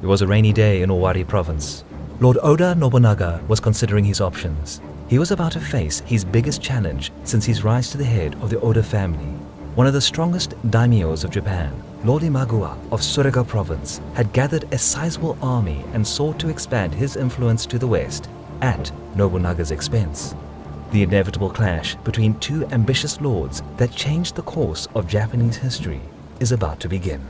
It was a rainy day in Owari province. Lord Oda Nobunaga was considering his options. He was about to face his biggest challenge since his rise to the head of the Oda family. One of the strongest daimyos of Japan, Lord Imagawa of Tsuruga province, had gathered a sizable army and sought to expand his influence to the west at Nobunaga's expense. The inevitable clash between two ambitious lords that changed the course of Japanese history is about to begin.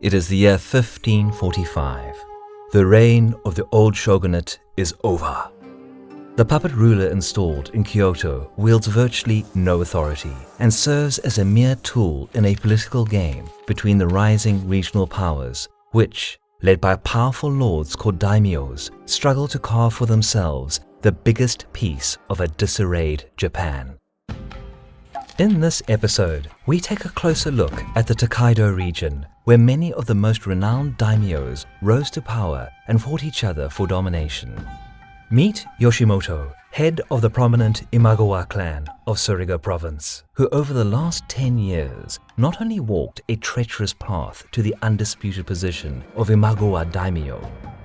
It is the year 1545. The reign of the old shogunate is over. The puppet ruler installed in Kyoto wields virtually no authority and serves as a mere tool in a political game between the rising regional powers, which, led by powerful lords called daimyos, struggle to carve for themselves the biggest piece of a disarrayed Japan. In this episode, we take a closer look at the Tokaido region, where many of the most renowned daimyos rose to power and fought each other for domination. Meet Yoshimoto, head of the prominent Imagawa clan of Tsuruga province, who over the last 10 years not only walked a treacherous path to the undisputed position of Imagawa daimyo,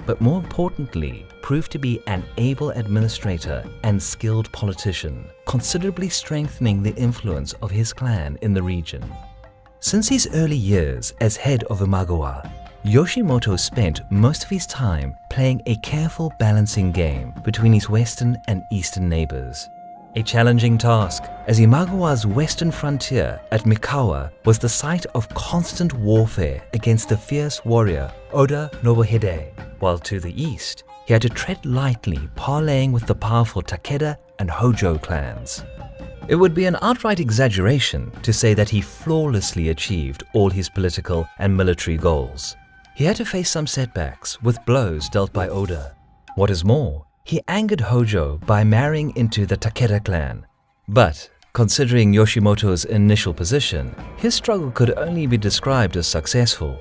but more importantly, proved to be an able administrator and skilled politician, considerably strengthening the influence of his clan in the region. Since his early years as head of Imagawa, Yoshimoto spent most of his time playing a careful balancing game between his western and eastern neighbors. A challenging task, as Imagawa's western frontier at Mikawa was the site of constant warfare against the fierce warrior Oda Nobuhide, while to the east, he had to tread lightly, parleying with the powerful Takeda and Hojo clans. It would be an outright exaggeration to say that he flawlessly achieved all his political and military goals. He had to face some setbacks with blows dealt by Oda. What is more, he angered Hojo by marrying into the Takeda clan. But, considering Yoshimoto's initial position, his struggle could only be described as successful.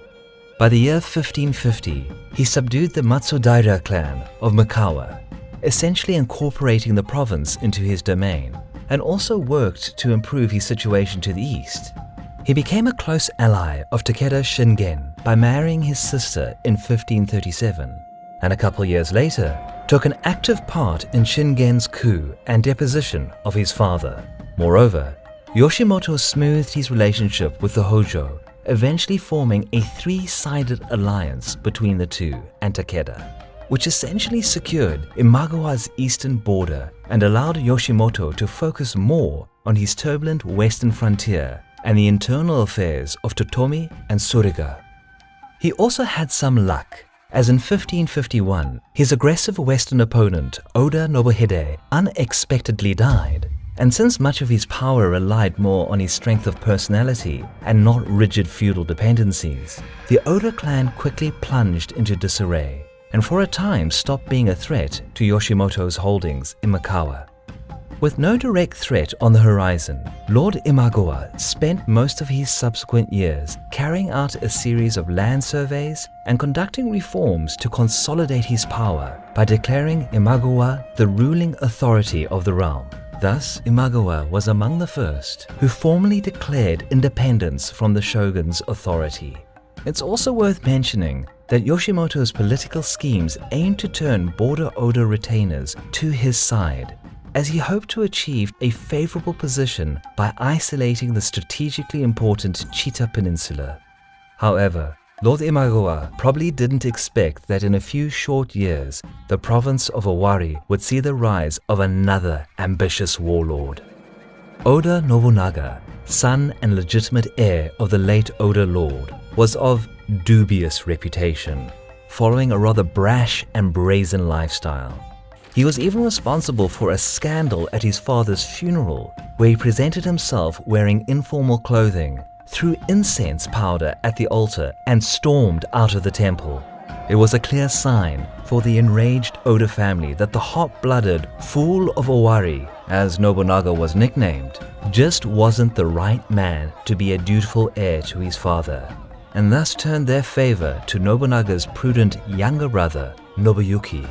By the year 1550, he subdued the Matsudaira clan of Mikawa, essentially incorporating the province into his domain, and also worked to improve his situation to the east. He became a close ally of Takeda Shingen by marrying his sister in 1537, and a couple years later, took an active part in Shingen's coup and deposition of his father. Moreover, Yoshimoto smoothed his relationship with the Hojo, eventually forming a three-sided alliance between the two and Takeda, which essentially secured Imagawa's eastern border and allowed Yoshimoto to focus more on his turbulent western frontier and the internal affairs of Totomi and Tsuruga. He also had some luck, as in 1551, his aggressive western opponent Oda Nobuhide unexpectedly died, and since much of his power relied more on his strength of personality and not rigid feudal dependencies, the Oda clan quickly plunged into disarray, and for a time stopped being a threat to Yoshimoto's holdings in Mikawa. With no direct threat on the horizon, Lord Imagawa spent most of his subsequent years carrying out a series of land surveys and conducting reforms to consolidate his power by declaring Imagawa the ruling authority of the realm. Thus, Imagawa was among the first who formally declared independence from the shogun's authority. It's also worth mentioning that Yoshimoto's political schemes aimed to turn border Oda retainers to his side, as he hoped to achieve a favorable position by isolating the strategically important Chita Peninsula. However, Lord Imagawa probably didn't expect that in a few short years, the province of Owari would see the rise of another ambitious warlord. Oda Nobunaga, son and legitimate heir of the late Oda Lord, was of dubious reputation, following a rather brash and brazen lifestyle. He was even responsible for a scandal at his father's funeral, where he presented himself wearing informal clothing, threw incense powder at the altar, and stormed out of the temple. It was a clear sign for the enraged Oda family that the hot-blooded Fool of Owari, as Nobunaga was nicknamed, just wasn't the right man to be a dutiful heir to his father, and thus turned their favor to Nobunaga's prudent younger brother, Nobuyuki.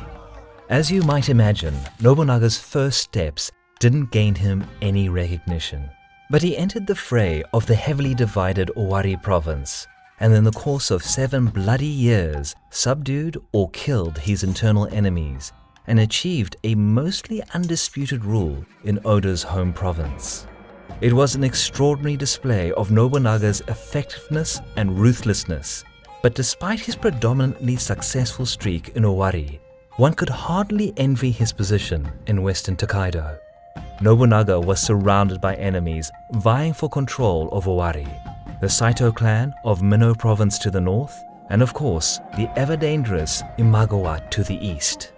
As you might imagine, Nobunaga's first steps didn't gain him any recognition. But he entered the fray of the heavily divided Owari province, and in the course of 7 bloody years, subdued or killed his internal enemies, and achieved a mostly undisputed rule in Oda's home province. It was an extraordinary display of Nobunaga's effectiveness and ruthlessness, but despite his predominantly successful streak in Owari, one could hardly envy his position in western Tokaido. Nobunaga was surrounded by enemies vying for control of Owari, the Saito clan of Mino province to the north, and of course, the ever-dangerous Imagawa to the east.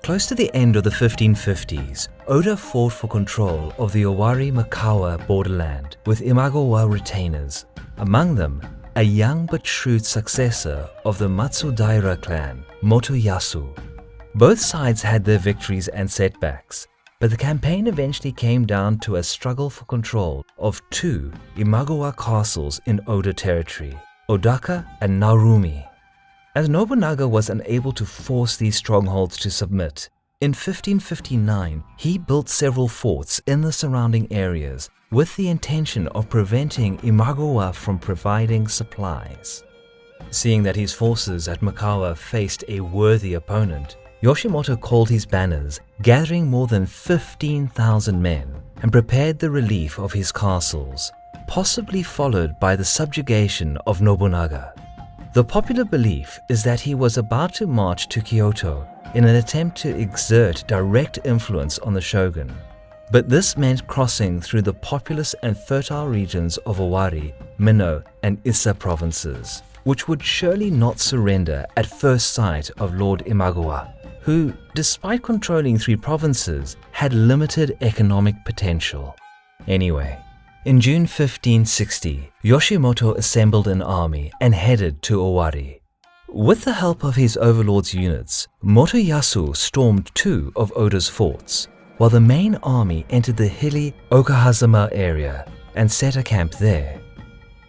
Close to the end of the 1550s, Oda fought for control of the Owari-Mikawa borderland with Imagawa retainers, among them a young but shrewd successor of the Matsudaira clan, Motoyasu. Both sides had their victories and setbacks, but the campaign eventually came down to a struggle for control of 2 Imagawa castles in Oda territory, Odaka and Narumi. As Nobunaga was unable to force these strongholds to submit, in 1559 he built several forts in the surrounding areas with the intention of preventing Imagawa from providing supplies. Seeing that his forces at Mikawa faced a worthy opponent, Yoshimoto called his banners, gathering more than 15,000 men, and prepared the relief of his castles, possibly followed by the subjugation of Nobunaga. The popular belief is that he was about to march to Kyoto in an attempt to exert direct influence on the shogun, but this meant crossing through the populous and fertile regions of Owari, Mino, and Issa provinces, which would surely not surrender at first sight of Lord Imagawa, who, despite controlling 3 provinces, had limited economic potential. Anyway, in June 1560, Yoshimoto assembled an army and headed to Owari. With the help of his overlord's units, Motoyasu stormed 2 of Oda's forts, while the main army entered the hilly Okehazama area and set a camp there.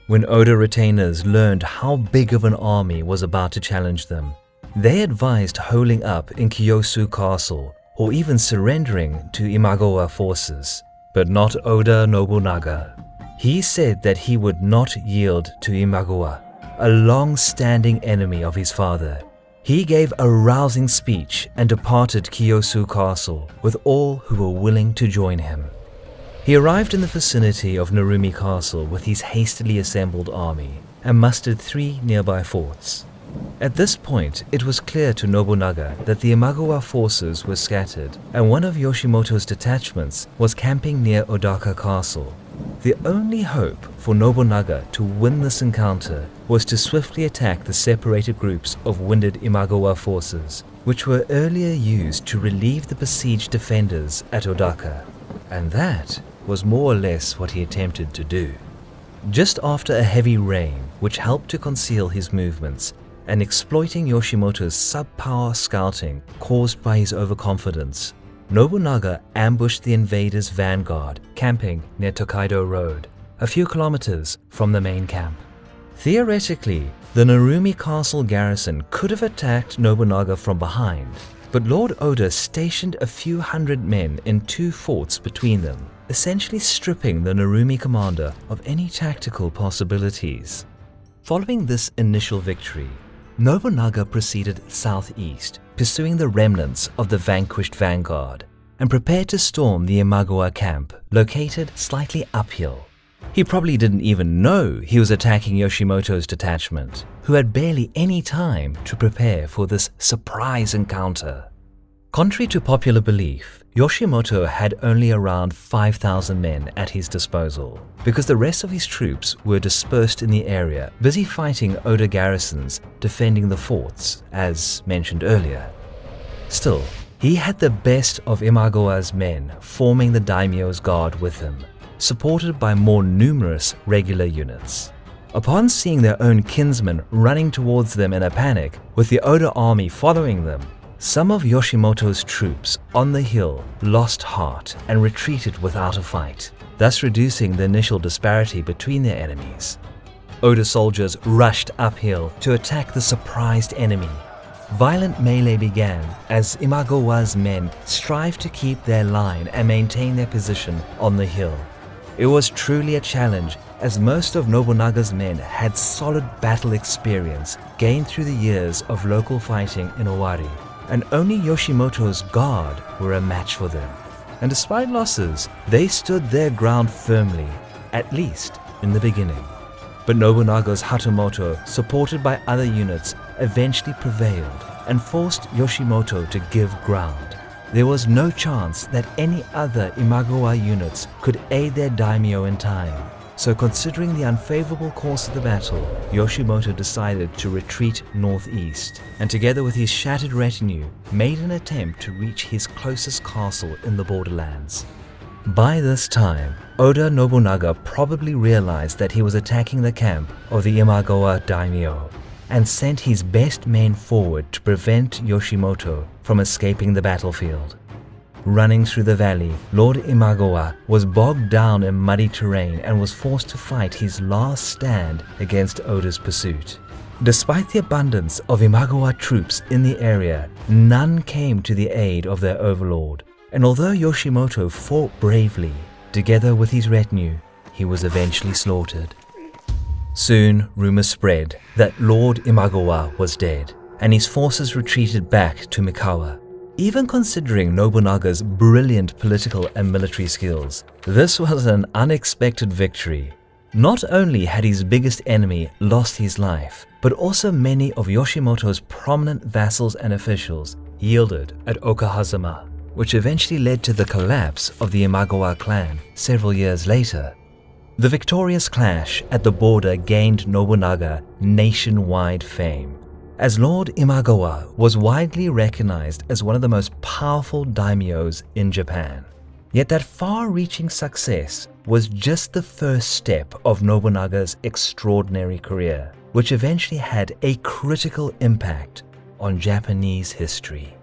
When Oda retainers learned how big of an army was about to challenge them, they advised holing up in Kiyosu Castle or even surrendering to Imagawa forces, but not Oda Nobunaga. He said that he would not yield to Imagawa, a long-standing enemy of his father. He gave a rousing speech and departed Kiyosu Castle with all who were willing to join him. He arrived in the vicinity of Narumi Castle with his hastily assembled army and mustered 3 nearby forts. At this point, it was clear to Nobunaga that the Imagawa forces were scattered, and one of Yoshimoto's detachments was camping near Odaka Castle. The only hope for Nobunaga to win this encounter was to swiftly attack the separated groups of wounded Imagawa forces, which were earlier used to relieve the besieged defenders at Odaka. And that was more or less what he attempted to do. Just after a heavy rain, which helped to conceal his movements, and exploiting Yoshimoto's subpower scouting caused by his overconfidence, Nobunaga ambushed the invaders' vanguard camping near Tokaido Road, a few kilometers from the main camp. Theoretically, the Narumi Castle garrison could have attacked Nobunaga from behind, but Lord Oda stationed a few hundred men in 2 forts between them, essentially stripping the Narumi commander of any tactical possibilities. Following this initial victory, Nobunaga proceeded southeast, pursuing the remnants of the vanquished vanguard, and prepared to storm the Imagawa camp, located slightly uphill. He probably didn't even know he was attacking Yoshimoto's detachment, who had barely any time to prepare for this surprise encounter. Contrary to popular belief, Yoshimoto had only around 5,000 men at his disposal, because the rest of his troops were dispersed in the area, busy fighting Oda garrisons defending the forts, as mentioned earlier. Still, he had the best of Imagawa's men forming the daimyo's guard with him, supported by more numerous regular units. Upon seeing their own kinsmen running towards them in a panic, with the Oda army following them, some of Yoshimoto's troops on the hill lost heart and retreated without a fight, thus reducing the initial disparity between their enemies. Oda soldiers rushed uphill to attack the surprised enemy. Violent melee began as Imagawa's men strived to keep their line and maintain their position on the hill. It was truly a challenge, as most of Nobunaga's men had solid battle experience gained through the years of local fighting in Owari, and only Yoshimoto's guard were a match for them. And despite losses, they stood their ground firmly, at least in the beginning. But Nobunaga's Hatamoto, supported by other units, eventually prevailed and forced Yoshimoto to give ground. There was no chance that any other Imagawa units could aid their daimyo in time. So considering the unfavorable course of the battle, Yoshimoto decided to retreat northeast, and together with his shattered retinue, made an attempt to reach his closest castle in the borderlands. By this time, Oda Nobunaga probably realized that he was attacking the camp of the Imagawa daimyo, and sent his best men forward to prevent Yoshimoto from escaping the battlefield. Running through the valley, Lord Imagawa was bogged down in muddy terrain and was forced to fight his last stand against Oda's pursuit. Despite the abundance of Imagawa troops in the area, none came to the aid of their overlord, and although Yoshimoto fought bravely, together with his retinue, he was eventually slaughtered. Soon, rumors spread that Lord Imagawa was dead, and his forces retreated back to Mikawa. Even considering Nobunaga's brilliant political and military skills, this was an unexpected victory. Not only had his biggest enemy lost his life, but also many of Yoshimoto's prominent vassals and officials yielded at Okehazama, which eventually led to the collapse of the Imagawa clan several years later. The victorious clash at the border gained Nobunaga nationwide fame, as Lord Imagawa was widely recognized as one of the most powerful daimyos in Japan. Yet that far-reaching success was just the first step of Nobunaga's extraordinary career, which eventually had a critical impact on Japanese history.